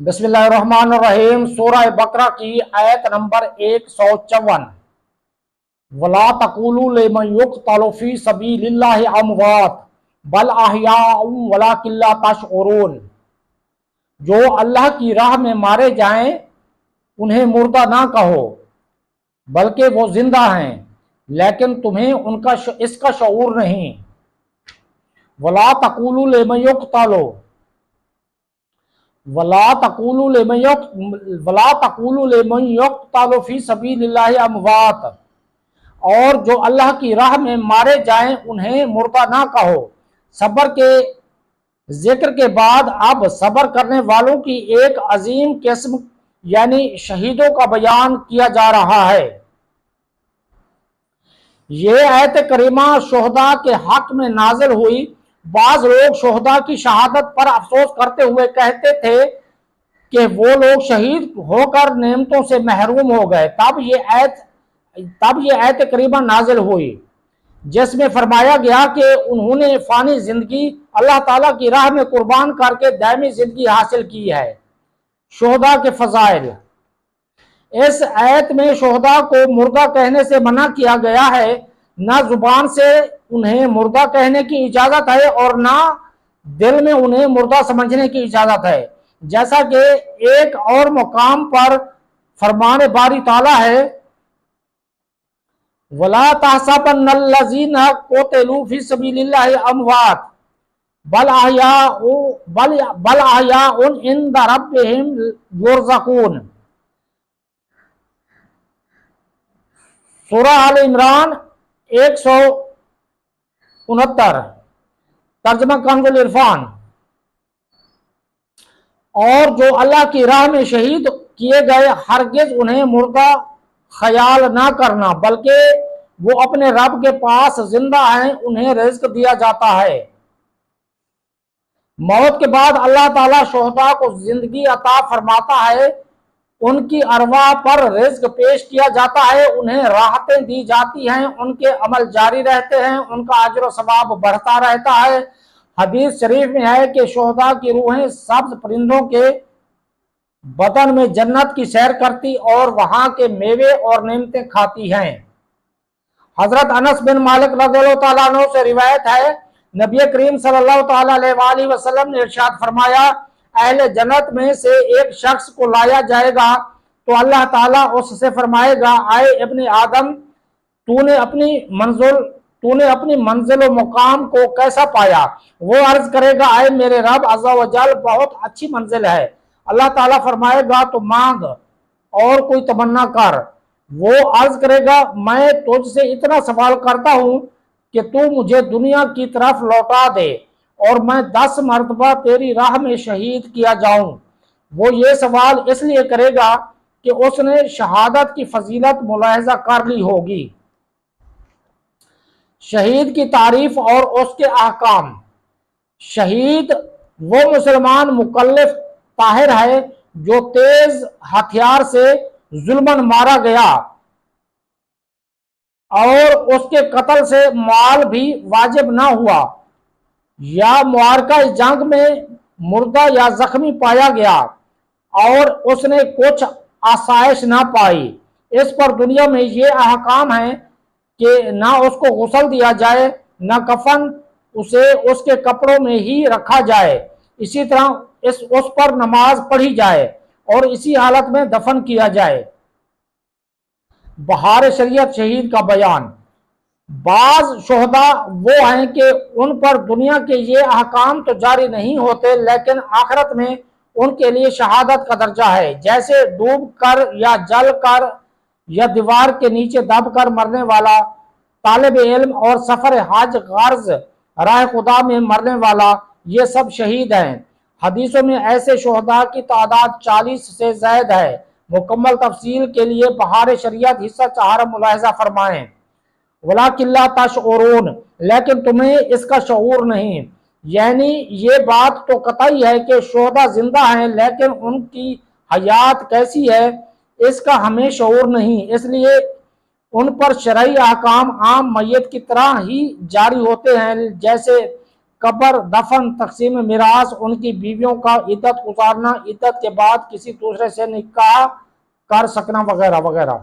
بسم اللہ الرحمن الرحیم۔ سورہ بقرہ کی آیت نمبر 154۔ وَلَا تَقُولُوا لِمَنْ يُقْتَلُ فِي سَبِيلِ اللَّهِ أَمْوَاتٌ بَلْ أَحْيَاءٌ وَلَٰكِن لَا تَشْعُرُونَ۔ جو اللہ کی راہ میں مارے جائیں انہیں مردہ نہ کہو بلکہ وہ زندہ ہیں، لیکن تمہیں اس کا شعور نہیں۔ وَلَا تَقُولُوا لِمَنْ يُقْتَلُ فی سبیل اللہ اموات، اور جو اللہ کی راہ میں مارے جائیں انہیں مردہ نہ کہو۔ صبر کے ذکر کے بعد اب صبر کرنے والوں کی ایک عظیم قسم یعنی شہیدوں کا بیان کیا جا رہا ہے۔ یہ آیت کریمہ شہداء کے حق میں نازل ہوئی۔ بعض لوگ شہداء کی شہادت پر افسوس کرتے ہوئے کہتے تھے کہ وہ لوگ شہید ہو کر نعمتوں سے محروم ہو گئے۔ تب یہ آیت کریمہ نازل ہوئی جس میں فرمایا گیا کہ انہوں نے فانی زندگی اللہ تعالیٰ کی راہ میں قربان کر کے دائمی زندگی حاصل کی ہے۔ شہداء کے فضائل۔ اس آیت میں شہداء کو مردہ کہنے سے منع کیا گیا ہے۔ نہ زبان سے انہیں مردہ کہنے کی اجازت ہے اور نہ دل میں انہیں مردہ سمجھنے کی اجازت ہے، جیسا کہ ایک اور مقام پر فرمان باری تعالیٰ ہے وَلَا تَحْسَبَنَّ الَّذِينَ قُتِلُوا فِي سَبِيلِ اللَّهِ أَمْوَاتٌ بَلْ أَحْيَاءٌ عِندَ رَبِّهِمْ يُرْزَقُونَ۔ سورہ آل عمران 169، ترجمہ کنز العرفان۔ اور جو اللہ کی راہ میں شہید کیے گئے ہرگز انہیں مردہ خیال نہ کرنا، بلکہ وہ اپنے رب کے پاس زندہ ہیں، انہیں رزق دیا جاتا ہے۔ موت کے بعد اللہ تعالیٰ شہداء کو زندگی عطا فرماتا ہے، ان کی ارواح پر رزق پیش کیا جاتا ہے، انہیں راحتیں دی جاتی ہیں، ان کے عمل جاری رہتے ہیں، ان کا اجر و ثواب بڑھتا رہتا ہے۔ حدیث شریف میں ہے کہ شہداء کی روحیں سبز پرندوں کے بدن میں جنت کی سیر کرتی اور وہاں کے میوے اور نعمتیں کھاتی ہیں۔ حضرت انس بن مالک رضی اللہ تعالیٰ عنہ سے روایت ہے، نبی کریم صلی اللہ تعالیٰ علیہ وآلہ وسلم نے ارشاد فرمایا، اہل جنت میں سے ایک شخص کو لایا جائے گا تو اللہ تعالیٰ اس سے فرمائے گا، آئے ابن آدم، تو نے اپنی منزل و مقام کو کیسا پایا؟ وہ عرض کرے گا، آئے میرے رب عز و جل، بہت اچھی منزل ہے۔ اللہ تعالیٰ فرمائے گا، تو مانگ اور کوئی تمنا کر۔ وہ عرض کرے گا، میں تجھ سے اتنا سوال کرتا ہوں کہ تو مجھے دنیا کی طرف لوٹا دے اور میں 10 مرتبہ تیری راہ میں شہید کیا جاؤں۔ وہ یہ سوال اس لیے کرے گا کہ اس نے شہادت کی فضیلت ملاحظہ کر لی ہوگی۔ شہید کی تعریف اور اس کے احکام۔ شہید وہ مسلمان مکلف طاہر ہے جو تیز ہتھیار سے ظلماً مارا گیا اور اس کے قتل سے مال بھی واجب نہ ہوا، یا معرکہ جنگ میں مردہ یا زخمی پایا گیا اور اس نے کچھ آسائش نہ پائی۔ اس پر دنیا میں یہ احکام ہیں کہ نہ اس کو غسل دیا جائے، نہ کفن، اسے اس کے کپڑوں میں ہی رکھا جائے، اسی طرح اس پر نماز پڑھی جائے اور اسی حالت میں دفن کیا جائے۔ بہار شریعت شہید کا بیان۔ بعض شہداء وہ ہیں کہ ان پر دنیا کے یہ احکام تو جاری نہیں ہوتے، لیکن آخرت میں ان کے لیے شہادت کا درجہ ہے، جیسے ڈوب کر یا جل کر یا دیوار کے نیچے دب کر مرنے والا طالب علم اور سفر حج غرض راہ خدا میں مرنے والا، یہ سب شہید ہیں۔ حدیثوں میں ایسے شہداء کی تعداد 40 سے زائد ہے۔ مکمل تفصیل کے لیے بہار شریعت حصہ 4 ملاحظہ فرمائیں۔ وَلَٰكِن لَا تَشْعُرُونَ، لیکن تمہیں اس کا شعور نہیں۔ یعنی یہ بات تو قطعی ہے کہ شہداء زندہ ہیں، لیکن ان کی حیات کیسی ہے اس کا ہمیں شعور نہیں، اس لیے ان پر شرعی احکام عام میت کی طرح ہی جاری ہوتے ہیں، جیسے قبر، دفن، تقسیم میراث، ان کی بیویوں کا عدت گزارنا، عدت کے بعد کسی دوسرے سے نکاح کر سکنا وغیرہ وغیرہ۔